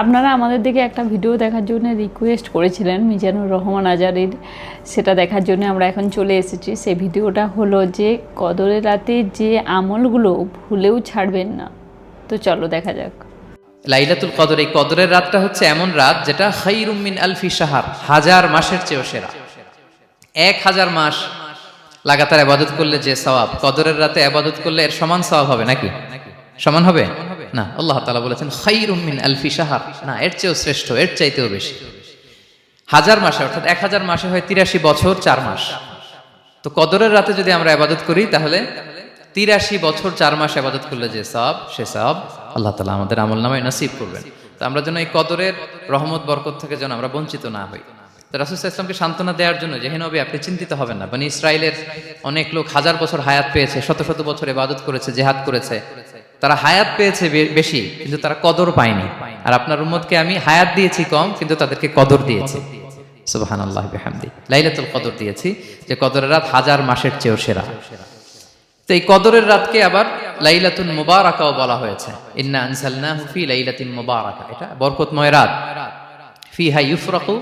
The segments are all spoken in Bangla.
আপনারা আমাদের দিকে একটা ভিডিও দেখার জন্য রিকোয়েস্ট করেছিলেন মিজানুর রহমান আজারির, সেটা দেখার জন্য আমরা এখন চলে এসেছি। সেই ভিডিওটা হলো যে কদরের রাতে যে আমলগুলো ভুলেও ছাড়বেন না। তো চলো দেখা যাক। লাইলাতুল কদর, এই কদরের রাতটা হচ্ছে এমন রাত যেটা খায়রুম মিন আলফি শাহর, হাজার মাসের চেয়েও সেরা। 1000 মাস লাগাতার ইবাদত করলে যে সওয়াব, কদরের রাতে ইবাদত করলে এর সমান সওয়াব হবে নাকি? সমান হবে না। আল্লাহ তাআলা বলেছেন খায়রুম মিন আলফি শাহর, না এর চেয়েও শ্রেষ্ঠ, এর চাইতেও বেশি। 1000 মাসে অর্থাৎ 1000 মাসে হয় 83 বছর 4 মাস। তো কদরের রাতে যদি আমরা ইবাদত করি তাহলে 83 বছর 4 মাস ইবাদত করলে যে সওয়াব, সে সওয়াব আল্লাহ তাআলা আমাদের আমলনামায় নসিব করবেন। তো আমরা যেন এই কদরের রহমত বরকত থেকে যেন আমরা বঞ্চিত না হই। তো রাসূল সাল্লাল্লাহু আলাইহি ওয়াসাল্লামকে সান্ত্বনা দেওয়ার জন্য যে হে নবী আপনি চিন্তিত হবেন না, বনি ইসরাইলের অনেক লোক 1000 বছর হায়াত পেয়েছে, শত শত বছর ইবাদত করেছে, জিহাদ করেছে, তারা হায়াত পেয়েছে বেশি কিন্তু তারা কদর পায়নি। আর আপনার উম্মতকে আমি হায়াত দিয়েছি কম কিন্তু তাদেরকে কদর দিয়েছি। সুবহানাল্লাহি বিহামদি, লাইলাতুল কদর দিয়েছি, যে কদরের রাত 1000 মাসের চেয়েও সেরা। তো এই কদরের রাতকে আবার লাইলাতুল মুবারাকাও বলা হয়েছে। ইন্না আনসালনাহু ফি লাইলাতিন মুবারাকা, এটা বরকতময় রাত। ফিহা ইউফরাকু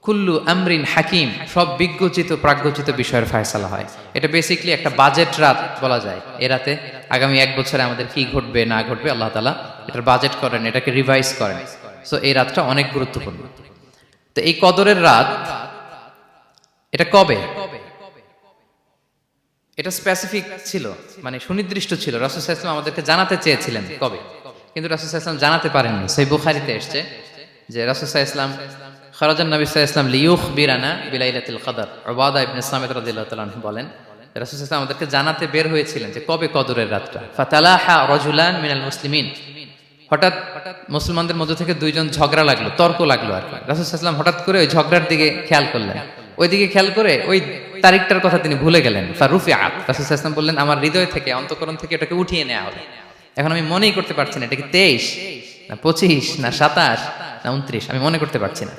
কুল্লু আমরিন হাকিম, সব বিজ্ঞচিত প্রাজ্ঞচিত বিষয়ের ফয়সালা হয়। এটা বেসিক্যালি একটা বাজেট রাত বলা যায়। এ রাতে আগামী 1 বছরে আমাদের কি ঘটবে না ঘটবে আল্লাহ তাআলা এটার বাজেট করেন, এটাকে রিভাইজ করেন। সো এই রাতটা অনেক গুরুত্বপূর্ণ। তো এই কদরের রাত এটা কবে, এটা স্পেসিফিক ছিল, মানে সুনির্দিষ্ট ছিল। রাসূল সাল্লাল্লাহু আলাইহি ওয়াসাল্লাম আমাদেরকে জানাতে চেয়েছিলেন কবে, কিন্তু রাসূল সাল্লাল্লাহু আলাইহি ওয়াসাল্লাম জানাতে পারেননি। সহিহ বুখারীতে এসেছে যে রাসূল সাল্লাল্লাহু আলাইহি ওয়াসাল্লাম খারাজান নবী সাল্লাল্লাহু আলাইহি ওয়াসাল্লাম লিয়ুখবিরানা বিলাইলাতিল কদর। উবাদা ইবনে সামিত রাদিয়াল্লাহু তাআলা আনহু বলেন রাসূল সাল্লাল্লাহু আলাইহি ওয়াসাল্লাম আমাদেরকে জানাতে বের হয়েছিলেন যে কবে কদরের রাতটা। ফাতালাহা রাজুলান মিনাল মুসলিমিন, হঠাৎ মুসলমানদের মধ্য থেকে দুইজন ঝগড়া লাগলো, তর্ক লাগলো আর কি। রাসূল সাল্লাল্লাহু আলাইহি ওয়াসাল্লাম হঠাৎ করে ওই ঝগড়ার দিকে খেয়াল করলেন, ওইদিকে খেয়াল করে ওই তারিখটার কথা তিনি ভুলে গেলেন। ফারুফিআত, রাসূল সাল্লাল্লাহু আলাইহি ওয়াসাল্লাম বললেন আমার হৃদয় থেকে, অন্তঃকরণ থেকে এটাকে উঠিয়ে নেওয়া হলো। এখন আমি মনেই করতে পারছি না এটা কি 23 না 25 না 27 না 29, আমি মনে করতে পারছি না।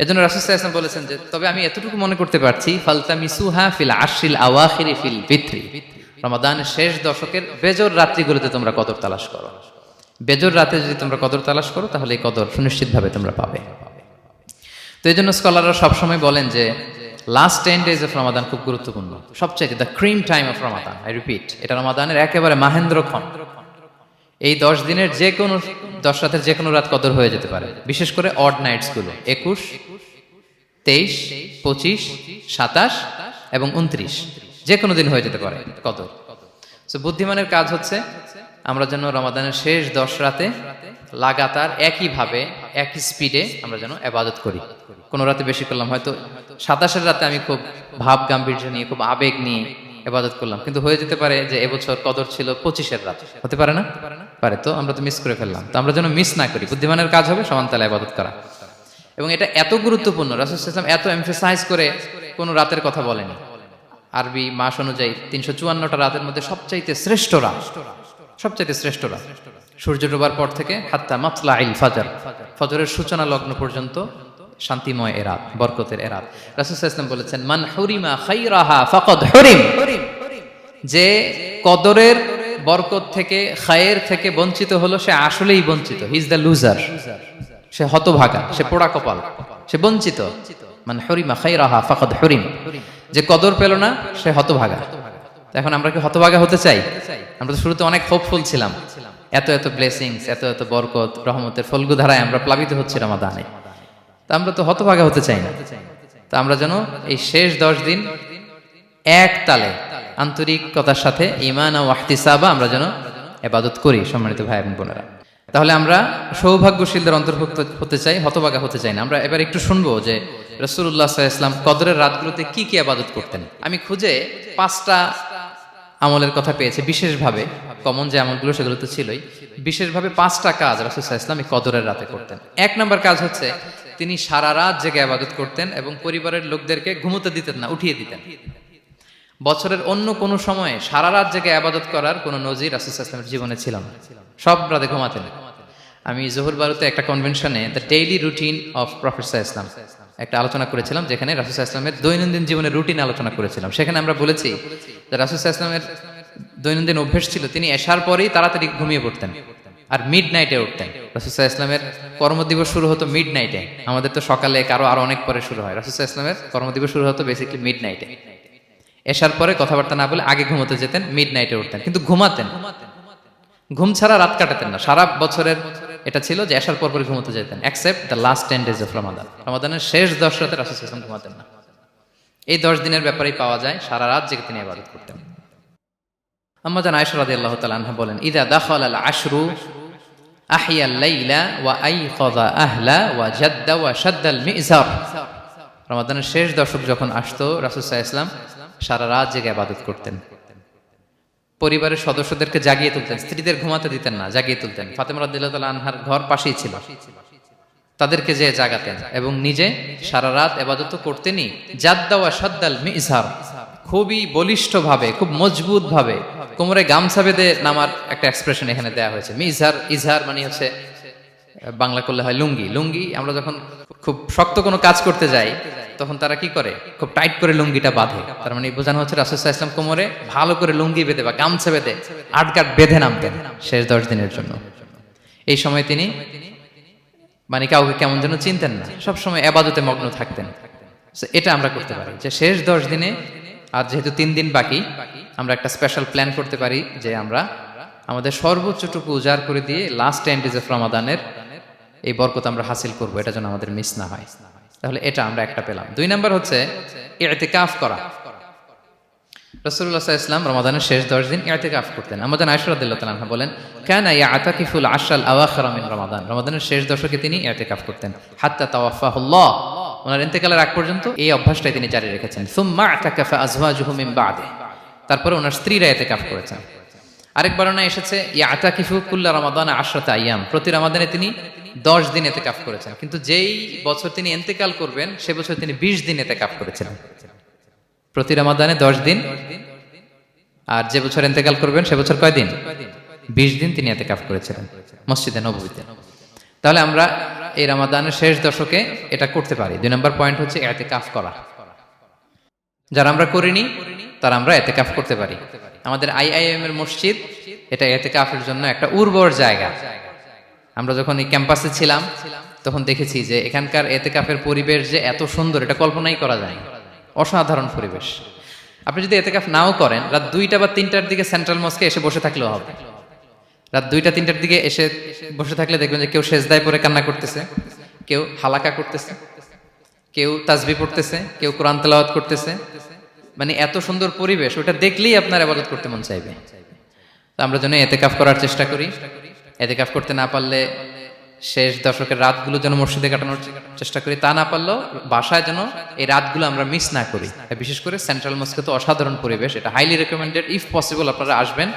এজন্য রাসূল সাল্লাল্লাহু আলাইহি ওয়াসাল্লাম বলেছেন যে তবে আমি এতটুকু মনে করতে পারছি, ফালতামিসুহা ফিল আশরিল আওয়াখিরি ফিল বিত্রি, রমাদানের শেষ দশকের বেজর রাত্রিগুলোতে তোমরা কদর তালাশ করো। বেজর রাতে যদি তোমরা কদর তালাশ করো তাহলে এই কদর সুনিশ্চিতভাবে তোমরা পাবে। তো এই জন্য স্কলাররা সবসময় বলেন যে লাস্ট 10 days অফ রমাদান খুব গুরুত্বপূর্ণ, সবচাইতে the cream time of Ramadan. I repeat, এটা রমাদানের একেবারে মাহেন্দ্রক্ষণ। এই 10 দিনের যে কোনো 10 রাতের যে কোনো রাত কদর হয়ে যেতে পারে, বিশেষ করে অড নাইটস গুলো 21, 23, 25, 27 এবং 29, যে কোনো দিন হয়ে যেতে পারে কদর। সো বুদ্ধিমানের কাজ হচ্ছে আমরা যেন রমাদানের শেষ 10 রাতে লাগাতার একইভাবে একই স্পিডে আমরা যেন ইবাদত করি। কোনো রাতে বেশি করলাম, হয়তো 27-এর রাতে আমি খুব ভাব গাম্ভীর্য নিয়ে খুব আবেগ নিয়ে ইবাদত করলাম, কিন্তু হয়ে যেতে পারে যে এবছর কদর ছিল 25-এর রাত, হতে পারে না? পারে। তো আমরা তো মিস করে ফেললাম। তো আমরা যেন মিস না করি। বুদ্ধিমানের কাজ হবে সমানতালে ইবাদত করা। এবং এটা এত গুরুত্বপূর্ণ, রাসূল সাল্লাল্লাহু আলাইহি ওয়াসাল্লাম এত এমফাসাইজ করে কোনো রাতের কথা বলেনি। আরবি মাস অনুযায়ী 354টা রাতের মধ্যে সবচাইতে শ্রেষ্ঠ রাত, সবচাইতে শ্রেষ্ঠ রাত সূর্য ডোবার পর থেকে হাত্তা মাতলাইল ফাজর, ফজরের সূচনা লগ্ন পর্যন্ত শান্তিময় এ রাত, বরকতের এ রাত। রাসূল সাল্লাল্লাহু আলাইহি ওয়াসাল্লাম বলেছেন মান হুরিমা খায়রাহা ফাকাদ হুরিম, যে কদরের বরকত থেকে খায়ের থেকে বঞ্চিত হলো সে আসলেই বঞ্চিত। হি ইজ দ্য লুজার, সে হতভাগা, সে পোড়া কপাল, সে বঞ্চিত। মান হুরিমা খায়রাহা ফাকাদ হুরিম, যে কদর পেল না সে হতভাগা। এখন আমরা কি হতভাগা হতে চাই? আমরা তো শুরুতে অনেক হোপফুল ছিলাম, এত এত ব্লেসিংস, এত এত বরকত রহমতের ফলগু ধারায় আমরা প্লাবিত হচ্ছি রমাদানে। তা আমরা তো হতভাগা হতে চাই না। তা আমরা যেন এই শেষ 10 দিন এক তালে আন্তরিকতার সাথে ঈমান ও ইহতিসাবা আমরা যেন ইবাদত করি। সম্মানিত ভাই এবং বোনেরা, তাহলে আমরা সৌভাগ্যশীলদের অন্তর্ভুক্ত হতে চাই, হতভাগা হতে চাই না। আমরা এবার একটু শুনবো যে রাসূলুল্লাহ সাল্লাল্লাহু আলাইহি ওয়াসাল্লাম কদরের রাতগুলোতে কি কি ইবাদত করতেন। আমি খুঁজে 5টা আমলের কথা পেয়েছি বিশেষভাবে, কমন যে আমলগুলো সেগুলো তো ছিলই, বিশেষভাবে 5টা কাজ রাসূল সাল্লাল্লাহু আলাইহি ওয়াসাল্লাম এই কদরের রাতে করতেন। 1 নম্বর কাজ হচ্ছে তিনি সারা রাত জেগে ইবাদত করতেন এবং পরিবারের লোকদেরকে ঘুমোতে দিতেন না, উঠিয়ে দিতেন। বছরের অন্য কোনো সময়ে সারা রাত জেগে ইবাদত করার কোনো নজির রাসূল সাল্লাল্লাহু আলাইহি ওয়াসাল্লামের জীবনে ছিল না, সব রাতে ঘুমাতেন। আমি জোহর বারুতে একটা কনভেনশনে the daily routine of prophet সাল্লাল্লাহু আলাইহি ওয়াসাল্লাম একটা আলোচনা করেছিলাম, যেখানে রাসূল সাল্লাল্লাহু আলাইহি ওয়াসাল্লামের দৈনন্দিন জীবনের রুটিন আলোচনা করেছিলাম। সেখানে আমরা বলেছি যে রাসূল সাল্লাল্লাহু আলাইহি ওয়াসাল্লামের দৈনন্দিন অভ্যেস ছিল তিনি এশার পরেই তাড়াতাড়ি ঘুমিয়ে পড়তেন। আর মিড নাইটে উঠতেন। রাসূল সাল্লাল্লাহু আলাইহি ইসলামের কর্মদিবস শুরু হতো মিড নাইটে, আমাদের তো সকালে কারো আরো অনেক পরে শুরু হয়। রাসূল সাল্লাল্লাহু আলাইহি ইসলামের কর্মদিবস শুরু হতো বেসিক্যালি মিড নাইটে। এশার পরে কথাবার্তা না বলে আগে ঘুমোতে যেতেন, মিড নাইটে উঠতেন, কিন্তু ঘুমাতেন, ঘুম ছাড়া রাত কাটাতেন না। সারা বছরের এটা ছিল যে এশার পর পর ঘুমোতে যেতেন, except the last 10 days of Ramadan. রমাদানের শেষ 10 রাতে রাসূল সাল্লাল্লাহু আলাইহি ওয়াসাল্লাম ঘুমাতেন না। এই 10 দিনের ব্যাপারেই পাওয়া যায় সারা রাত জেগে তিনি ইবাদত করতেন। আম্মা জান আয়েশা রাদিয়াল্লাহু তাআলা আনহা বলেন, ইযা দাখালাল আশরু আহিয়াল লাইলা ওয়া আইকাযা আহলা ওয়া জাদ্দা ওয়া শাদ্দাল মিজার। রমাদানের শেষ দশক যখন আসতো, রাসূল সাল্লাল্লাহু আলাইহি ওয়াসাল্লাম সারা রাত জেগে ইবাদত করতেন। পরিবারের সদস্যদেরকে জাগিয়ে তুলতেন, স্ত্রীদের ঘুমাতে দিতেন না, জাগিয়ে তুলতেন। ফাতেমা রাদিয়াল্লাহু তাআলা আনহার ঘর পাশেই ছিল, তাদেরকে যে জাগাতেন এবং নিজে সারা রাত ইবাদত করতেনই। জাদ্দা ওয়া শাদ্দাল মিজার, খুবই বলিষ্ঠ ভাবে, খুব মজবুত ভাবে কোমরে গামছা বেঁধে নামার একটা এক্সপ্রেশন এখানে দেওয়া হয়েছে। মিজার, ইজহার মানে হচ্ছে বাংলা করলে হয় লুঙ্গি। লুঙ্গি আমরা যখন খুব শক্ত কোনো কাজ করতে যাই তখন তারা কি করে, খুব টাইট করে লুঙ্গিটা বাঁধে। তার মানে বোঝানো হচ্ছে রাসূল সাল্লাল্লাহু আলাইহি ওয়াসাল্লাম কোমরে ভালো করে লুঙ্গি বেঁধে বা গামছা বেঁধে আটকাট বেঁধে নামতেন শেষ 10 দিনের জন্য। এই সময় তিনি মানে কাউকে কেমন যেন চিনতেন না, সবসময় ইবাদতে মগ্ন থাকতেন। এটা আমরা করতে পারি যে শেষ 10 দিনে, আর যেহেতু 3 দিন বাকি, আমরা একটা স্পেশাল প্ল্যান করতে পারি যে আমরা আমাদের সর্বোচ্চটুকু উজাড় করে দিয়ে লাস্ট 10 days অফ রমাদানের এই বরকত আমরা হাসিল করব, এটা যেন আমাদের মিস না হয়। তাহলে এটা আমরা একটা পেলাম। 2 নাম্বার হচ্ছে ইতিকাফ করা। রাসূলুল্লাহ সাল্লাল্লাহু আলাইহি ওয়াসাল্লাম রমাদানের শেষ 10 দিন ইতিকাফ করতেন। আমাদের আয়েশা রাদিয়াল্লাহু তাআলা আনহা বলেন, কানা ইয়াতাকিফুল আশরাল আওয়াখির মিন রমাদান। রমাদানের শেষ দশকে তিনি ইতিকাফ করতেন, হাত্তা তাওয়াফাহুল্লাহ, ওনার ইন্তেকালের আগ পর্যন্ত এই অভ্যাসটাই তিনি জারি রেখেছেন। সুম্মা আতাকাফা আজওয়াজুহু মিন বাদে, তারপরে ওনার স্ত্রীরা ইতিকাফ করেছেন। আরেক বর্ণনায় এসেছে ইয়াতাকিফু কুল্লা রমাদান 10 আইয়াম, প্রতি রমাদানে তিনি 10 দিন ইতিকাফ করেছেন। কিন্তু যেই বছর তিনি ইন্তেকাল করবেন সে বছর তিনি 20 দিন ইতিকাফ করেছিলেন। প্রতি রমাদানে 10 দিন, আর যে বছর ইন্তেকাল করবেন সে বছর কয় দিন? 20 দিন তিনি ইতিকাফ করেছিলেন মসজিদে নববীতে। তাহলে আমরা এই রমাদানের শেষ দশকে এটা করতে পারি। 2 নম্বর পয়েন্ট হচ্ছে ইতিকাফ করা। যারা আমরা করিনি তারা আমরা ইতিকাফ করতে পারি। আমাদের আইআইএম এর মসজিদ এটা ইতিকাফের জন্য একটা উর্বর জায়গা। আমরা যখন এই ক্যাম্পাসে ছিলাম তখন দেখেছি যে এখানকার ইতিকাফের পরিবেশ যে এত সুন্দর, এটা কল্পনাই করা যায় না। অসাধারণ পরিবেশ। আপনি যদি ইতিকাফ নাও করেন, রাত 2টা বা 3টার দিকে সেন্ট্রাল মস্কে এসে বসে থাকলেও হবে। রাত 2টা 3টার দিকে এসে বসে থাকলে দেখবেন যে কেউ সেজদায় পড়ে কান্না করতেছে, কেউ হালাকা করতেছে, কেউ তাসবিহ পড়তেছে, কেউ কোরআন তেলাওয়াত করতেছে। মানে এত সুন্দর পরিবেশ, ওটা দেখলেই আপনার ইবাদত করতে মন চাইবে। তো আমরা যেন ইতিকাফ করার চেষ্টা করি। ইতিকাফ করতে না পারলে শেষ দশকের রাতগুলো যেন মসজিদে কাটানোর চেষ্টা করি, তা না পারলেও বাসায় যেন এই রাতগুলো আমরা মিস না করি। বিশেষ করে সেন্ট্রাল মস্কে তো অসাধারণ পরিবেশ, এটা হাইলি রেকমেন্ডেড। ইফ পসিবল আপনারা আসবেন,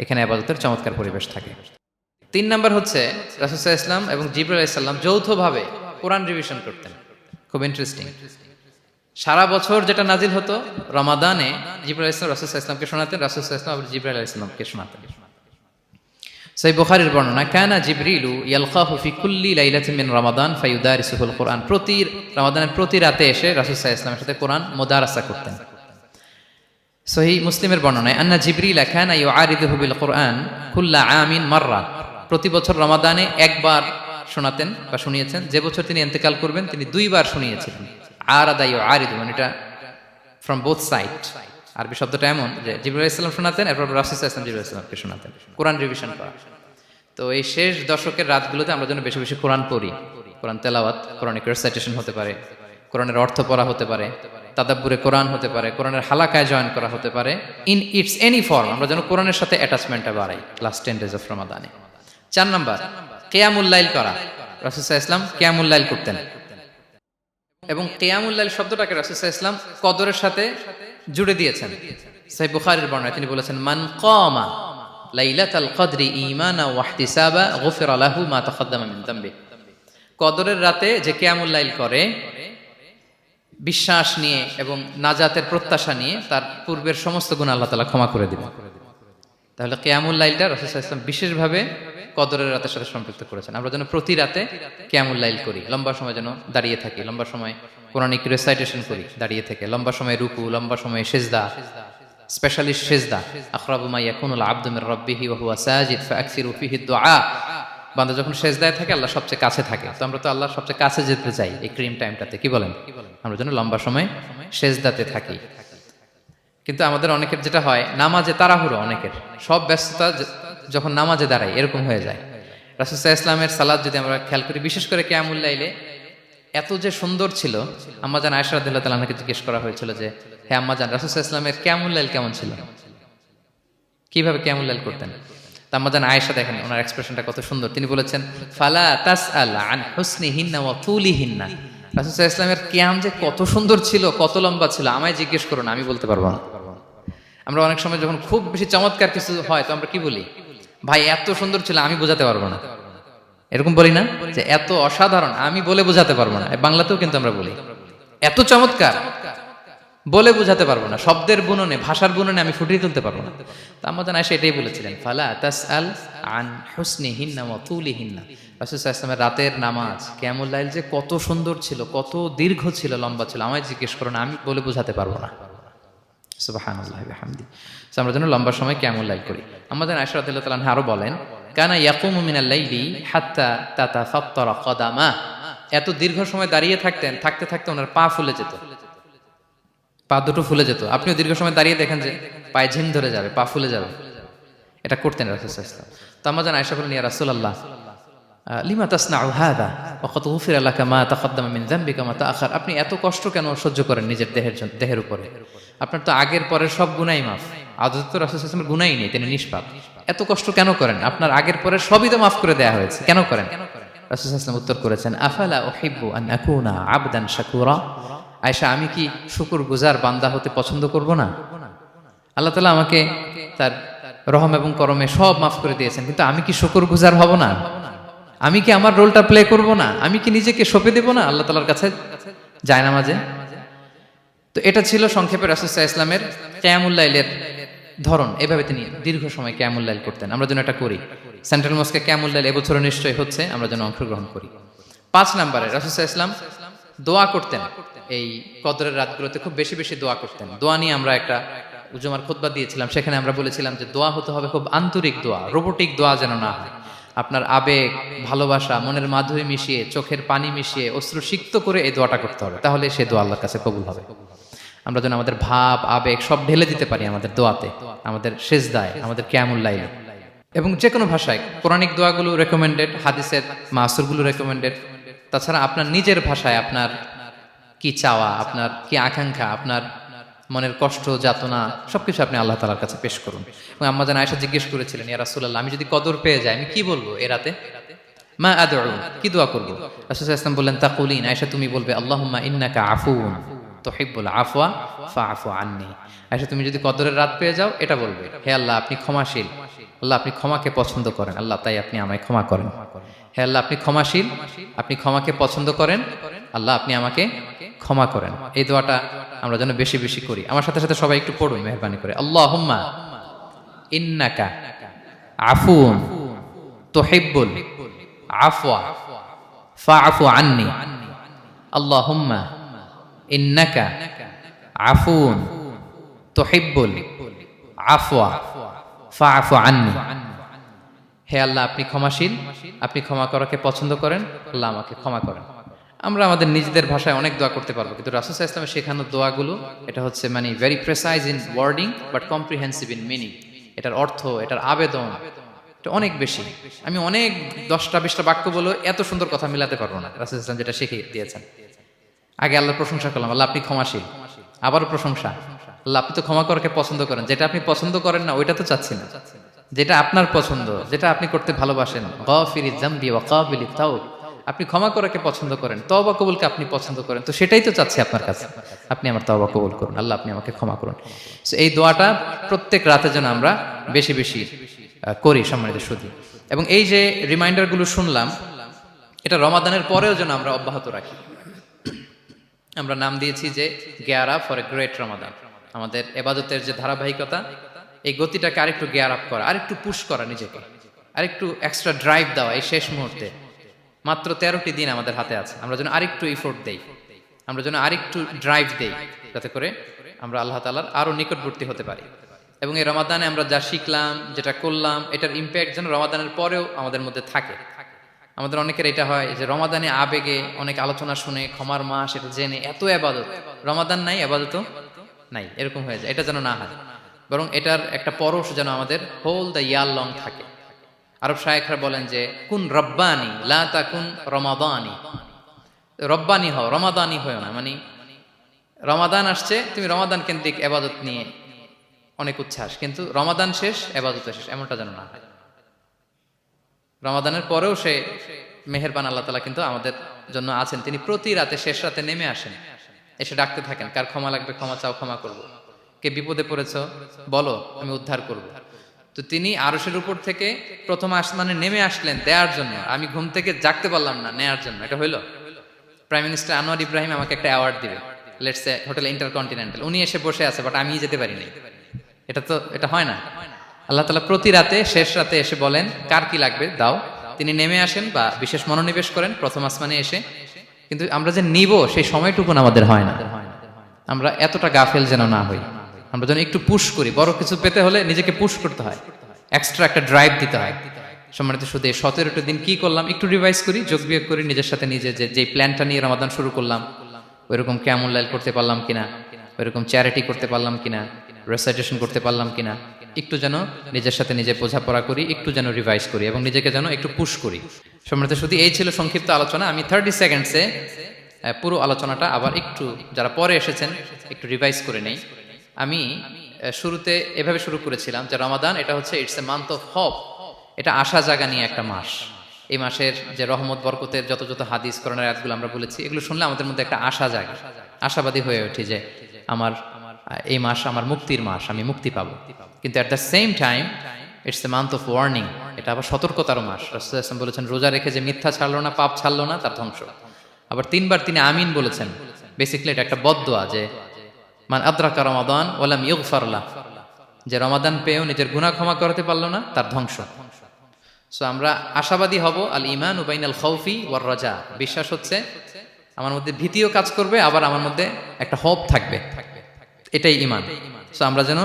এখানে ইবাদতের চমৎকার পরিবেশ থাকে। 3 নাম্বার হচ্ছে রাসূল সাল্লাল্লাহু আলাইহি ওয়াসাল্লাম এবং জিবরাইল আলাইহিস সালাম যৌথভাবে কোরআন রিভিশন করতেন। খুব ইন্টারেস্টিং। সারা বছর যেটা নাজিল হতো, রমাদানে জিবরাইল আলাইহিস সালাম রাসূল সাল্লাল্লাহু আলাইহি ওয়াসাল্লামকে শোনাতেন, রাসূল সাল্লাল্লাহু আলাইহি ওয়াসাল্লাম আবার জিবরাইল আলাইহিস সালামকে শোনাতেন। সহিহ বুখারীর বর্ণনা, কানা জিবরিলু ইয়ালকাহু ফি কুল্লি লাইলাতিন মিন রমাদান ফায়ুদারিসুহুল কুরআন। প্রতি রমাদানের প্রতি রাতে এসে রাসূল সাল্লাল্লাহু আলাইহি ওয়াসাল্লামের সাথে কোরআন মুদারাসা করতেন। সহিহ মুসলিমের বর্ণনায়, আন্না জিবরিল কানা ইউআরিদুহু বিল কুরআন কুল্লা আমিন মাররা। প্রতি বছর রমাদানে একবার শোনাতেন বা শুনিয়েছেন, যে বছর তিনি ইন্তেকাল করবেন তিনি 2 বার শুনিয়েছিলেন। আরাদা ইউআরিদু মানে এটা ফ্রম বোথ সাইড। আরবি শব্দটা এমন যে জিবরাইল আলাইহিস সালাম শোনাতেন, এরপর রাসূল সাল্লাল্লাহু আলাইহি ওয়াসাল্লাম জিবরাইল আলাইহিস সালামকে শোনাতেন, কোরআন রিভিশন করা। তো এই শেষ দশকের রাতগুলোতে আমরা যেন বেশি বেশি কোরআন পড়ি, কোরআন তেলাওয়াত, কোরআনিক রেসাইটেশন হতে পারে, কোরআনের অর্থ পড়া হতে পারে, তাদাব্বুরে কোরআন হতে পারে, কোরআনের হালাকায় জয়েন করা হতে পারে। ইন ইটস এনি ফর্ম আমরা যেন কোরআনের সাথে অ্যাটাচমেন্টটা বাড়াই লাস্ট 10 days অফ রমাদানে। 4 নাম্বার কিয়ামুল লাইল করা। রাসূল সাল্লাল্লাহু আলাইহি ওয়াসাল্লাম কিয়ামুল লাইল করতেন এবং কিয়ামুল লাইল শব্দটাকে রাসূল সাল্লাল্লাহু আলাইহি ওয়াসাল্লাম কদরের সাথে জুড়ে দিয়েছেন। সহিহ বুখারীর বর্ণনায় তিনি বলেছেন, মান কামা লাইলাতাল কদরি ঈমানা ওয়া ইহতিসাবা গুফিরা লাহু মা তাকাদ্দামা মিন যামবি। কদরের রাতে যে কিয়ামুল লাইল করে বিশ্বাস নিয়ে এবং নাজাতের প্রত্যাশা নিয়ে, তার পূর্বের সমস্ত গুনাহ আল্লাহ তাআলা ক্ষমা করে দিবেন। তাহলে কিয়ামুল লাইলটা রাসূল সাল্লাল্লাহু আলাইহি ওয়াসাল্লাম বিশেষভাবে কদরের রাতের সাথে সম্পৃক্ত করেছেন। আমরা যেন প্রতি রাতে কিয়ামুল লাইল করি, লম্বা সময় যেন দাঁড়িয়ে থাকি, লম্বা সময় কোরআনিক রেসাইটেশন করি দাঁড়িয়ে থেকে, লম্বা সময় রুকু, লম্বা সময় সিজদা, স্পেশালি সিজদা, আকরাবু মা ইয়াকুনুল আবদু মির রাব্বিহি ওয়া হুয়া সাজিদ ফাআকসিরু ফিহি দুআ। বান্দা যখন সেজদায় থাকে আল্লাহ সবচেয়ে কাছে থাকে, তো আমরা তো আল্লাহর সবচেয়ে কাছে যেতে চাই এই ক্রিম টাইমটাতে, কি বলেন? আমরা যেন লম্বা সময় সেজদাতে থাকি। কিন্তু আমাদের অনেকের যেটা হয়, নামাজে তাড়াহুড়ো, অনেকের সব ব্যস্ততা যখন নামাজে দাঁড়ায় এরকম হয়ে যায়। রাসূল সাল্লাল্লাহু আলাইহি ওয়াসাল্লামের সালাত যদি আমরা খেয়াল করি, বিশেষ করে কিয়ামুল লাইলে এত যে সুন্দর ছিল, আম্মাজান আয়েশা রাদিয়াল্লাহু তাআলা আনহাকে জিজ্ঞেস করা হয়েছিল যে, হে আম্মাজান, রাসূল সাল্লাল্লাহু আলাইহি ওয়াসাল্লামের কিয়ামুল লাইল কেমন ছিল, কিভাবে কিয়ামুল লাইল করতেন? আম্মাজান আয়েশা দেখেন ওনার এক্সপ্রেশনটা কত সুন্দর, তিনি বলেছেন ফালা তাসআল আন হুসনিহিন্না ওয়া তুলিহিন্না। রাসূল সাল্লাল্লাহু আলাইহি ওয়াসাল্লামের কিয়াম যে কত সুন্দর ছিল, কত লম্বা ছিল, আমায় জিজ্ঞেস করো না, আমি বলতে পারবো না। আমরা অনেক সময় যখন খুব বেশি চমৎকার কিছু হয় তো আমরা কি বলি, ভাই এত সুন্দর ছিল আমি বোঝাতে পারবো না, এরকম বলি না যে এত অসাধারণ আমি বলে বোঝাতে পারবো না। বাংলাতেও কিন্তু আমরা বলি এত চমৎকার বলে বোঝাতে পারবো না, শব্দের বুননে, ভাষার বুননে আমি ফুটিয়ে তুলতে পারবো না। তো আমাদের আয়েশা এটাই বলেছিলেন, ফালা তাসআল আন হুসনিহিন্না ওয়া তুলিহিন্না। রাসূল সাল্লাল্লাহু আলাইহি ওয়াসাল্লামের রাতের নামাজ কিয়ামুল লাইল যে কত সুন্দর ছিল, কত দীর্ঘ ছিল, লম্বা ছিল, আমায় জিজ্ঞেস করো না, আমি বলে বোঝাতে পারবো না। সুবহানাল্লাহি ওয়া বিহামদিহি। সো আমরা যেন লম্বা সময় কিয়ামুল লাইল করি। আমাদের আয়েশা রাদিয়াল্লাহু তাআলা আনহা আরো বলেন, কানা ইয়াকুমু মিনাল লাইলি হাত্তা তাতাফাত্তারা কদামা। এত দীর্ঘ সময় দাঁড়িয়ে থাকতেন, থাকতে থাকতে ওনার পা ফুলে যেত, পা দুটো ফুলে যেত। আপনিও দীর্ঘ সময় দাঁড়িয়ে দেখেন যে পায়ে ঝিম ধরে যাবে, পা ফুলে যাবে, এটা করতেন রাসূল সাল্লাল্লাহু আলাইহি ওয়াসাল্লাম। তো আম্মাজান আয়েশা বলেন, ইয়া রাসূলুল্লাহ লিমা তাসনাউ হাযা ওয়া ক্বাদ গুফিরা লাকা মা তাকদ্দামা মিন যামবিকা মা তাআখার। আপনি এত কষ্ট কেন সহ্য করেন নিজের দেহের উপরে? আপনার তো আগের পরের সব গুনাহ মাফ। আদতে তো রাসূল সাল্লাল্লাহু আলাইহি ওয়াসাল্লামের গুনাহই নেই, তিনি নিষ্পাপ। এত কষ্ট কেন করেন? আপনার আগের পরের সবই তো মাফ করে দেয়া হয়েছে, কেন করেন? রাসূল সাল্লাল্লাহু আলাইহি ওয়াসাল্লাম উত্তর করেছেন, আফালা উহিব্বু আন আকুনা আবদান শাকুরা। আয়েশা, আমি কি শুকরগুজার বান্দা হতে পছন্দ করব না? আল্লাহ তাআলা আমাকে তার রহম এবং করমে সব মাফ করে দিয়েছেন, কিন্তু আমি কি শুকরগুজার হব না? আমি কি আমার রোলটা প্লে করব না? আমি কি নিজেকে সঁপে দেব না আল্লাহ তাআলার কাছে জায়নামাজে? তো এটা ছিল সংক্ষেপে রাসূল সাল্লাল্লাহু আলাইহি ওয়াসাল্লামের কিয়ামুল লাইলের ধরন। এভাবে তিনি দীর্ঘ সময় কিয়ামুল লাইল করতেন। আমরা যেন এটা করি। সেন্ট্রাল মস্কে কিয়ামুল লাইল এবছরও নিশ্চয়ই হচ্ছে, আমরা যেন অংশগ্রহণ করি। 5 নম্বরে রাসূল সাল্লাল্লাহু আলাইহি ওয়াসাল্লাম দোয়া করতেন। এই কদরের রাতগুলোতে খুব বেশি বেশি দোয়া করতেন। দোয়া নিয়ে আমরা একটা জুমার খুতবা দিয়েছিলাম, সেখানে আমরা বলেছিলাম যে দোয়া হতে হবে খুব আন্তরিক দোয়া, রোবোটিক দোয়া যেন না হয়। আপনার আবেগ, ভালোবাসা, মনের মাধুরী মিশিয়ে, চোখের পানি মিশিয়ে, অশ্রু সিক্ত করে এই দোয়াটা করতে হবে, তাহলে সে দোয়া আল্লাহর কাছে কবুল হবে। আমরা যেন আমাদের ভাব, আবেগ সব ঢেলে দিতে পারি আমাদের দোয়াতে, আমাদের সিজদায়, আমাদের কিয়ামুল লাইলে। এবং যে কোনো ভাষায় কোরআনিক দোয়াগুলো রেকমেন্ডেড, হাদিসের মাসুরগুলো রেকমেন্ডেড। তাছাড়া আপনার নিজের ভাষায় আপনার কি চাওয়া, আপনার কি আকাঙ্ক্ষা, আপনার মনের কষ্ট, যাতনা সবকিছু আপনি আল্লাহ তাআলার কাছে পেশ করুন। এবং আম্মাজান আয়েশা জিজ্ঞেস করেছিলেন, ইয়া রাসূলুল্লাহ, আমি যদি কদর পেয়ে যাই আমি কি বলবো এ রাতে? মা আদউ, কি দোয়া করব? রাসূল সাল্লাল্লাহু আলাইহি ওয়াসাল্লাম বললেন, তাকুলিন, আয়েশা তুমি বলবে, আল্লাহুম্মা ইন্নাকা আফুউন তুহিব্বুল আফওয়া ফাআফু আন্নী। আয়েশা তুমি যদি কদরের রাত পেয়ে যাও এটা বলবে, হে আল্লাহ আপনি ক্ষমাশীল, আল্লাহ আপনি ক্ষমাকে পছন্দ করেন, আল্লাহ তাই আপনি আমায় ক্ষমা করেন। হে আল্লাহ আপনি ক্ষমাশীল, আপনি ক্ষমাকে পছন্দ করেন, আল্লাহ আপনি আমাকে ক্ষমা করেন। এই দোয়াটা আমরা যেন বেশি বেশি করি। আমার সাথে সাথে সবাই একটু পড়ুন মেহেরবানি করে, আল্লাহুম্মা ইন্নাকা আফুউন তুহিব্বুল আফওয়া ফাআফু আন্নী। আল্লাহুম্মা ইন্নাকা আফুউন তুহিব্বুল আফওয়া ফাআফু আন্নী। হে আল্লাহ আপনি ক্ষমাশীল, আপনি ক্ষমা করাকে পছন্দ করেন, আল্লাহ আমাকে ক্ষমা করেন। আমরা আমাদের নিজেদের ভাষায় অনেক দোয়া করতে পারবো, কিন্তু রাসূল সাল্লাল্লাহু আলাইহি ওয়াসাল্লামের শেখানো দোয়াগুলো এটা হচ্ছে মানে very precise in wording but comprehensive in meaning. এটার অর্থ, এটার আবেদন এটা অনেক বেশি। আমি অনেক 10টা 20টা বাক্য বলে এত সুন্দর কথা মিলাতে পারবো না। রাসূল সাল্লাল্লাহু আলাইহি ওয়াসাল্লাম যেটা শিখিয়ে দিয়েছেন, আগে আল্লাহর প্রশংসা করলাম, আল্লাহ আপনি ক্ষমাশীল, আবারও প্রশংসা, আল্লাহ আপনি তো ক্ষমা করাকে পছন্দ করেন। যেটা আপনি পছন্দ করেন না ওইটা তো চাচ্ছি না, যেটা আপনার পছন্দ, যেটা আপনি করতে ভালোবাসেন, গাফিরিয যামবি ওয়া কাবিলিত তাওব, আপনি ক্ষমা করাকে পছন্দ করেন, তওবা কবুলকে আপনি পছন্দ করেন, তো সেটাই তো চাচ্ছি আপনার কাছে, আপনি আমার তওবা কবুল করুন, আল্লাহ আপনি আমাকে ক্ষমা করুন। সো এই দোয়াটা প্রত্যেক রাতে যেন আমরা বেশি বেশি করি সম্মানিত সুধী। এবং এই যে রিমাইন্ডারগুলো শুনলাম, এটা রমাদানের পরেও যেন আমরা অব্যাহত রাখি। আমরা নাম দিয়েছি যে gear up for a great Ramadan. আমাদের ইবাদতের যে ধারাবাহিকতা, এই গতিটাকে আরেকটু গিয়ার আপ করা, আরেকটু পুশ করা নিজেকে, আরেকটু এক্সট্রা ড্রাইভ দেওয়া এই শেষ মুহূর্তে। মাত্র 13টি দিন আমাদের হাতে আছে, আমরা যেন আরেকটু ইফোর্ট দেই, আমরা যেন আরেকটু ড্রাইভ দেই, যাতে করে আমরা আল্লাহ তাআলার আরো নিকটবর্তী হতে পারি। এবং এই রমাদানে আমরা যা শিখলাম, যেটা করলাম, এটার ইম্প্যাক্ট যেন রমাদানের পরেও আমাদের মধ্যে থাকে। আমাদের অনেকের এটা হয় যে রমাদানে আবেগে অনেক আলোচনা শুনে, ক্ষমার মাস এটা জেনে এত ইবাদত, রমাদান নাই ইবাদতও নাই, এরকম হয়ে যায়। এটা যেন না হয়, বরং এটার একটা পরশ যেন আমাদের হোল দ্য ইয়ার লং থাকে। আরব শায়েখরা বলেন যে কুন রব্বানি লা তাকুন রমাদানি, রব্বানি হও, রমাদানি হও না। মানে রমাদান আসছে, তুমি রমাদান কেন্দ্রিক ইবাদত নিয়ে অনেক উচ্ছ্বাস, কিন্তু রমাদান শেষ ইবাদত শেষ, এমনটা যেন না হয়। রমাদানের পরেও সে মেহেরবান আল্লাহ তাআলা কিন্তু আমাদের জন্য আছেন। তিনি প্রতি রাতে শেষ রাতে নেমে আসেন, এসে ডাকতে থাকেন, কার ক্ষমা লাগবে ক্ষমা চাও, ক্ষমা করব। কে বিপদে পড়েছো বলো, আমি উদ্ধার করব। তো তিনি আরশের উপর থেকে প্রথম আসমানে নেমে আসলেন দেওয়ার জন্য। আমি ঘুম থেকে জাগতে পারলাম না, নেয়ার জন্য। এটা হইলো প্রাইম মিনিস্টার আনোয়ার ইব্রাহিম আমাকে একটা অ্যাওয়ার্ড দিবে, লেটস সে হোটেল ইন্টারকন্টিনেন্টাল, উনি এসে বসে আছে, বাট আমি যেতে পারিনি। এটা হয় না। আল্লাহ তাআলা প্রতি রাতে শেষ রাতে এসে বলেন কার কি লাগবে দাও। তিনি নেমে আসেন বা বিশেষ মনোনিবেশ করেন প্রথম আসমানে এসে, কিন্তু আমরা যে নিব সেই সময়টুকু আমাদের হয় না। আমরা এতটা গাফেল যেন না হই, আমরা যেন একটু পুশ করি। বড় কিছু পেতে হলে নিজেকে পুশ করতে হয়, এক্সট্রা একটা ড্রাইভ দিতে হয়। সম্মানিত শুধু 17টা দিন কি করলাম একটু রিভাইজ করি, যোগ বিয়োগ করি নিজের সাথে নিজে, যে প্ল্যানটা নিয়ে রমাদান শুরু করলাম ওইরকম কিয়ামুল লাইল করতে পারলাম কিনা, ওইরকম চ্যারিটি করতে পারলাম কিনা, রেসাইটেশন করতে পারলাম কিনা, একটু যেন নিজের সাথে নিজে বোঝাপড়া করি, একটু যেন রিভাইজ করি এবং নিজেকে যেন একটু পুশ করি। সম্মানিত শুধু এই ছিল সংক্ষিপ্ত আলোচনা। আমি 30 সেকেন্ডসে পুরো আলোচনাটা আবার একটু যারা পরে এসেছেন একটু রিভাইজ করে নেই। আমি শুরুতে এভাবে শুরু করেছিলাম যে রমাদান এটা হচ্ছে it's a month of hope, এটা আশা জাগা নিয়ে একটা মাস। এই মাসের যে রহমত বরকতের যত যত হাদিস কোরআনের আয়াতগুলো আমরা বলেছি, এগুলো শুনলে আমাদের মধ্যে একটা আশা জাগে, আশাবাদী হয়ে ওঠে যে আমার এই মাস আমার মুক্তির মাস, আমি মুক্তি পাবো। কিন্তু at the same time it's a month of warning, এটা আবার সতর্কতার মাস। রাসূলুল্লাহ সাল্লাল্লাহু আলাইহি ওয়াসাল্লাম বলেছেন রোজা রেখে যে মিথ্যা ছাড়লো না, পাপ ছাড়লো না, তার ধ্বংস। আবার 3বার তিনি আমিন বলেছেন। বেসিক্যালি এটা একটা বদদোয়া যে মান আদরাকা রমাদান ওয়া লাম ইগফার লাহ, যে রমাদান পেয়েও নিজের গুনাহ ক্ষমা করতে পারলো না, তার ধ্বংস। সো আমরা আশাবাদী হব। আল ঈমানু বাইনাল খাউফি ওয়ার রাজা, বিশ্বাস হচ্ছে আমার মধ্যে ভীতিও কাজ করবে, আবার আমার মধ্যে একটা হোপ থাকবে, এটাই ঈমান। সো আমরা যেন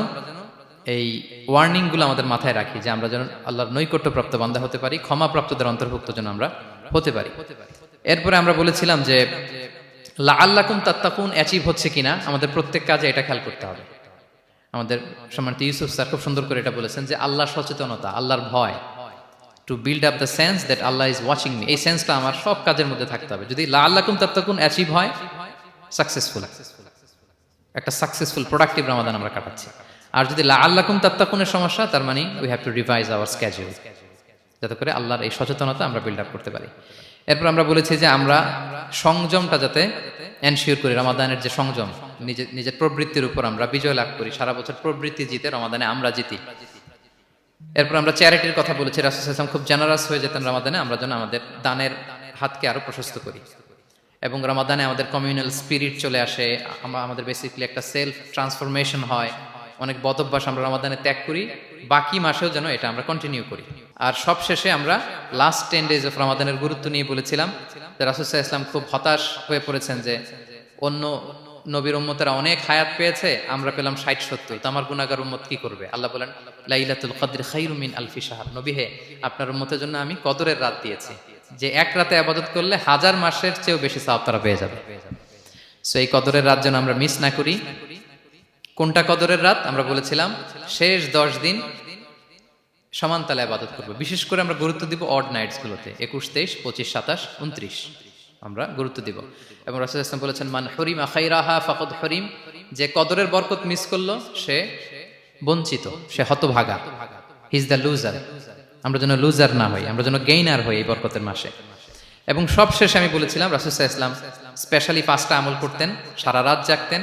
এই ওয়ার্নিং গুলো আমাদের মাথায় রাখি যে আমরা যেন আল্লাহর নৈকট্যপ্রাপ্ত বান্দা হতে পারি, ক্ষমাপ্রাপ্তদের অন্তর্ভুক্ত যেন আমরা হতে পারি। এরপরে আমরা বলেছিলাম যে লাআল্লাকুম তাত্তাকুন অ্যাচিভ হচ্ছে কিনা আমাদের প্রত্যেক কাজে এটা খেয়াল করতে হবে। আমাদের সম্মানিত ইউসুফ স্যার খুব সুন্দর করে এটা বলেছেন যে আল্লাহর সচেতনতা, আল্লাহর ভয়, to build up the sense that Allah is watching me, এই সেন্সটা আমার সব কাজের মধ্যে থাকতে হবে। যদি লাআল্লাকুম তাত্তাকুন অ্যাচিভ হয়, সাকসেসফুল, একটা সাকসেসফুল প্রোডাক্টিভ রমাদান আমরা কাটাচ্ছি। আর যদি লাআল্লাকুম তাত্তাকুনের সমস্যা, তার মানে we have to revise hour schedule, যাতে করে আল্লাহর এই সচেতনতা আমরা বিল্ড আপ করতে পারি। এরপর আমরা বলেছি যে আমরা সংযমটা যাতে এনশিওর করি, রমাদানের যে সংযম, নিজের প্রবৃত্তির উপর আমরা বিজয় লাভ করি, সারা বছর প্রবৃত্তি জিতে রমাদানে আমরা জিতি। এরপর আমরা চ্যারিটির কথা বলেছি, রাসূল সাল্লাল্লাহু আলাইহি ওয়াসাল্লাম খুব জেনারাস হয়ে যেতেন রমাদানে, আমরা যেন আমাদের দানের হাতকে আরো প্রশস্ত করি। এবং রমাদানে আমাদের কমিউনাল স্পিরিট চলে আসে, আমাদের বেসিক্যালি একটা সেলফ ট্রান্সফরমেশন হয়, অনেক বদ অভ্যাস আমরা রমাদানে ত্যাগ করি, বাকি মাসেও যেন এটা আমরা কন্টিনিউ করি। আর সবশেষে আমরা লাস্ট 10 ডেজ অফ রমাদানের গুরুত্ব নিয়ে বলেছিলাম যে রাসূল সাল্লাল্লাহু আলাইহি ওয়াসাল্লাম খুব হতাশ হয়ে পড়েছেন যে অন্য নবীর উম্মতেরা অনেক হায়াত পেয়েছে, আমরা পেলাম 60-70, তো আমার গুনাহগার উম্মত কি করবে? আল্লাহ বলেন লাইলাতুল কদর খায়রুম মিন আলফি শাহর, নবী হে আপনার উম্মতের জন্য আমি কদরের রাত দিয়েছি, যে এক রাতে ইবাদত করলে 1000 মাসের চেয়েও বেশি সওয়াব তারা পেয়ে যাবে। সো এই কদরের রাত যেন আমরা মিস না করি। কোনটা কদরের রাত? আমরা বলেছিলাম শেষ 10 দিন সমান তালে ইবাদত করব। বিশেষ করে আমরা গুরুত্ব দিব অড নাইটস গুলোতে, 21, 23, 25, 27, 29 আমরা গুরুত্ব দিব। এবং রাসূল সাল্লাল্লাহু আলাইহি ওয়াসাল্লাম বলেছেন মান হুরিমা খায়রাহা ফাকাদ হুরিম, যে কদরের বরকত মিস করলো সে বঞ্চিত, সে হতভাগা, হি ইজ দ্য লুজার। আমরা যেন লুজার না হই, আমরা যেন গেইনার হই এই বরকতের মাসে। এবং সবশেষে আমি বলেছিলাম রাসূল সাল্লাল্লাহু আলাইহি ওয়াসাল্লাম স্পেশালি 5টা আমল করতেন, সারা রাত জাগতেন,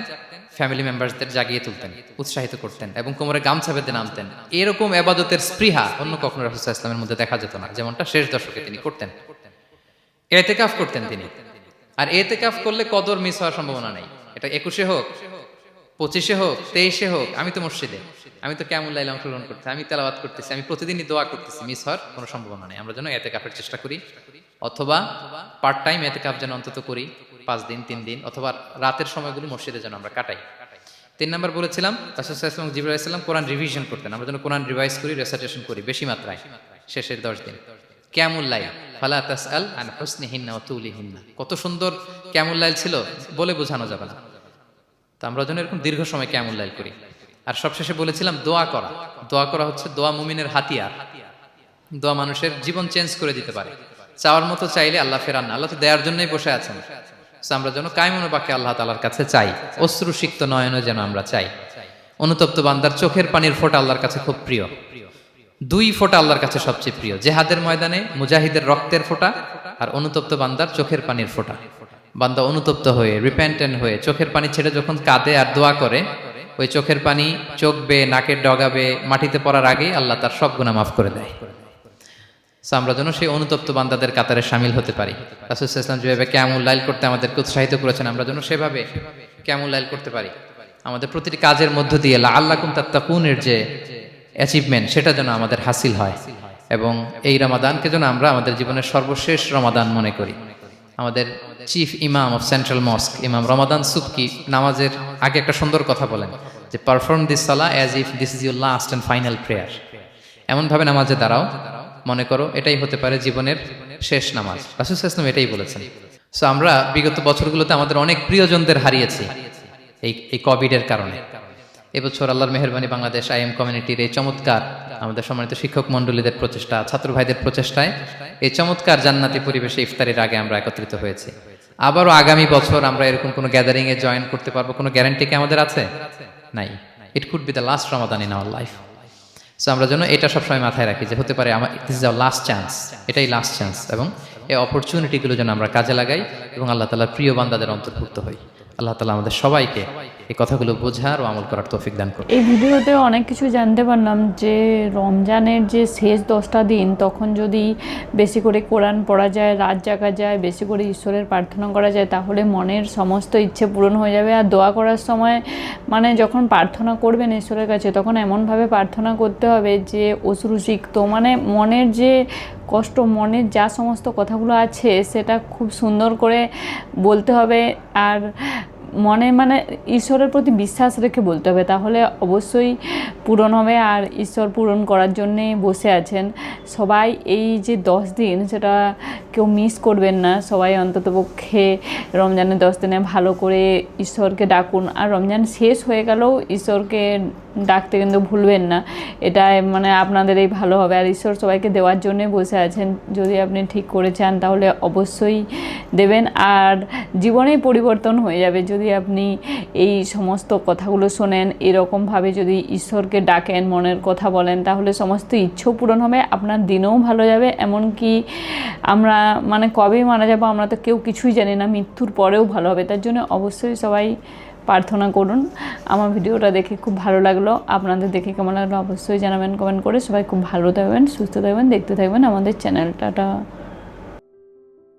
ফ্যামিলি মেম্বারসদের জাগিয়ে তুলতেন, উৎসাহিত করতেন এবং কোমরে গামছা বেঁধে নামতেন। এরকম ইবাদতের স্পৃহা অন্য কখনো রাসূল সাল্লাল্লাহু আলাইহি ওয়াসাল্লামের মধ্যে দেখা যেত না, যেমনটা শেষ দশকে তিনি করতেন। ইতিকাফ করতেন তিনি, আর ইতিকাফ করলে কদর মিস হওয়ার সম্ভাবনা নেই। এটা 21-এ হোক, 25-এ হোক, 23-এ হোক, আমি তো মসজিদে, আমি তো কিয়ামুল লাইলে অংশগ্রহণ করতেছি, আমি তেলাওয়াত করতেছি, আমি প্রতিদিনই দোয়া করতেছি, মিস হওয়ার কোনো সম্ভাবনা নেই। আমরা যেন ইতিকাফের চেষ্টা করি, অথবা পার্ট টাইম ইতিকাফ যেন অন্তত করি 5 দিন 3 দিন, অথবা রাতের সময়গুলো মসজিদে যেন আমরা কাটাই। 3 নাম্বার বলেছিলাম রাসূল সাল্লাল্লাহু আলাইহি ওয়াসাল্লাম জিবরাইল আলাইহিস সালাম কোরআন রিভিশন করতেন, আমরা যেন কোরআন রিভাইজ করি, রেসাইটেশন করি বেশি মাত্রায় শেষের 10 দিন। কিয়ামুল লাইল, ফালা তাসআল আন হুসনিহিন্না ওয়া তুলিহিন্না, কত সুন্দর কিয়ামুল লাইল ছিল বলে বোঝানো যাবে না। তো আমরা যেন এরকম দীর্ঘ সময় কিয়ামুল লাইল করি। আর সবশেষে বলেছিলাম দোয়া করা। দোয়া করা হচ্ছে দোয়া মুমিনের হাতিয়ার। দোয়া মানুষের জীবন চেঞ্জ করে দিতে পারে। চাওয়ার মতো চাইলে আল্লাহ ফেরান না, আল্লাহ তো দেওয়ার জন্যই বসে আছেন। আমরা যেন কায়মনো বাক্যে আল্লাহ তাআলার কাছে চাই, অশ্রুসিক্ত নয়নে যেন আমরা চাই। অনুতপ্ত বান্দার চোখের পানির ফোঁটা আল্লাহর কাছে খুব প্রিয়। 2 ফোঁটা আল্লাহর কাছে সবচেয়ে প্রিয়, জেহাদের ময়দানে মুজাহিদের রক্তের ফোঁটা আর অনুতপ্ত বান্দার চোখের পানির ফোঁটা। বান্দা অনুতপ্ত হয়ে রিপেন্টেন্ট হয়ে চোখের পানি ছেড়ে যখন কাঁদে আর দোয়া করে, ওই চোখের পানি চোখ বেয়ে নাকের ডগাবে মাটিতে পড়ার আগেই আল্লাহ তার সব গুনাহ মাফ করে দেয়। আমরা যেন সেই অনুতপ্ত বান্দাদের কাতারে শামিল হতে পারি। রাসূল সাল্লাল্লাহু আলাইহি ওয়াসাল্লাম যেভাবে কিয়ামুল লাইল করতে আমাদেরকে উৎসাহিত করেছেন, আমরা যেন সেভাবে কিয়ামুল লাইল করতে পারি। আমাদের প্রতিটি কাজের মধ্য দিয়ে লাআল্লাকুম তাত্তাকুনের যে অ্যাচিভমেন্ট, সেটা যেন আমাদের হাসিল হয়, এবং এই রমাদানকে যেন আমরা আমাদের জীবনের সর্বশেষ রমাদান মনে করি। আমাদের চিফ ইমাম অফ সেন্ট্রাল মস্ক ইমাম রমাদান সুবকি নামাজের আগে একটা সুন্দর কথা বলেন যে perform this Salah as if this is your last and final prayer. এমনভাবে নামাজে দাঁড়াও মনে করো এটাই হতে পারে জীবনের শেষ নামাজ। রাসূল সাল্লাল্লাহু আলাইহি ওয়াসাল্লাম এটাই বলেছেন। সো আমরা বিগত বছরগুলোতে আমাদের অনেক প্রিয়জনদের হারিয়েছি এই কোভিডের কারণে। এবছর আল্লাহর মেহেরবানি বাংলাদেশ আইএম কমিউনিটির এই চমৎকার আমাদের সম্মানিত শিক্ষক মণ্ডলীদের প্রচেষ্টা, ছাত্র ভাইদের প্রচেষ্টায় এই চমৎকার জান্নাতি পরিবেশে ইফতারের আগে আমরা একত্রিত হয়েছি। আবারও আগামী বছর আমরা এরকম কোনো গ্যাদারিং এ জয়েন করতে পারবো, কোনো গ্যারান্টি কি আমাদের আছে? নাই। It could be the last Ramadan in our life. So আমরা যেন এটা সবসময় মাথায় রাখি যে হতে পারে আমার this is our last chance, এটাই লাস্ট চান্স, এবং এই অপরচুনিটিগুলো যেন আমরা কাজে লাগাই এবং আল্লাহ তাআলার প্রিয় বান্দাদের অন্তর্ভুক্ত হই। আল্লাহ তাআলা আমাদের সবাইকে এই কথাগুলো বোঝার ও আমল করার তৌফিক দান করুন। এই ভিডিওতে অনেক কিছু জানতে পারলাম যে রমজানের যে শেষ 10টা দিন, তখন যদি বেশি করে কোরআন পড়া যায়, রাত জাগা যায়, বেশি করে ঈশ্বরের প্রার্থনা করা যায়, তাহলে মনের সমস্ত ইচ্ছে পূরণ হয়ে যাবে। আর দোয়া করার সময় মানে যখন প্রার্থনা করবেন ঈশ্বরের কাছে, তখন এমনভাবে প্রার্থনা করতে হবে যে অশ্রুসিক্ত, মানে মনের যে কষ্ট, মনের যা সমস্ত কথাগুলো আছে সেটা খুব সুন্দর করে বলতে হবে। আর মনে মানে ঈশ্বরের প্রতি বিশ্বাস রেখে বলতে হবে, তাহলে অবশ্যই পূরণ হবে। আর ঈশ্বর পূরণ করার জন্যে বসে আছেন। সবাই এই যে 10 দিন সেটা কেউ মিস করবেন না। সবাই অন্ততপক্ষে রমজানের 10 দিনে ভালো করে ঈশ্বরকে ডাকুন। আর রমজান শেষ হয়ে গেলেও ঈশ্বরকে ডাকতে কিন্তু ভুলবেন না, এটা মানে আপনাদেরই ভালো হবে। আর ঈশ্বর সবাইকে দেওয়ার জন্যে বসে আছেন, যদি আপনি ঠিক করে চান তাহলে অবশ্যই দেবেন। আর জীবনেই পরিবর্তন হয়ে যাবে যদি আপনি এই সমস্ত কথাগুলো শোনেন, এরকমভাবে যদি ঈশ্বরকে ডাকেন, মনের কথা বলেন, তাহলে সমস্ত ইচ্ছেও পূরণ হবে, আপনার দিনও ভালো যাবে। এমনকি আমরা মানে কবে মারা যাবো আমরা তো কেউ কিছুই জানি না, মৃত্যুর পরেও ভালো হবে। তার জন্য অবশ্যই সবাই প্রার্থনা করুন। আমার ভিডিওটা দেখে খুব ভালো লাগলো, আপনাদের দেখে কেমন লাগলো অবশ্যই জানাবেন কমেন্ট করে। সবাই খুব ভালো থাকবেন, সুস্থ থাকবেন, দেখতে থাকবেন আমাদের চ্যানেলটা।